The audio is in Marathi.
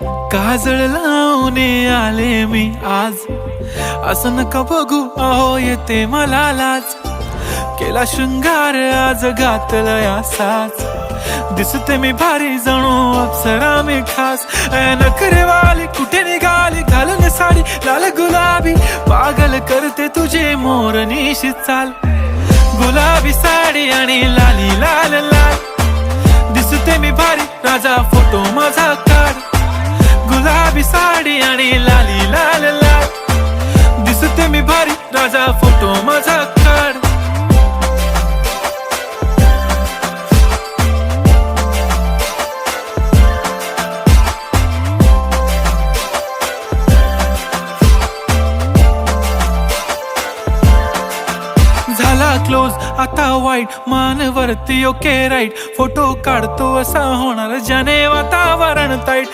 काजळ लावून आले मी आज, असं नका बघू अहो येते मला लाज. केला शृंगार आज घातला साज, दिसते मी भारी जणू अप्सरा मी खास. नखरेवाली कुठे निघाली घालून साडी लाल गुलाबी, पागल करते तुझे मोरनीशी चाल. गुलाबी साडी आणि लाली लाल लाल, दिसते मी भारी राजा फोटो माझा काढ. गुलाबी साडी आणि लाली लाल लाल, दिसते मी भारी राजा फोटो माझा काढ. झाला क्लोज आता वाईट, मान वरती ओके राईट. फोटो काढतो असा होणार ज्याने वातावरण ताईट.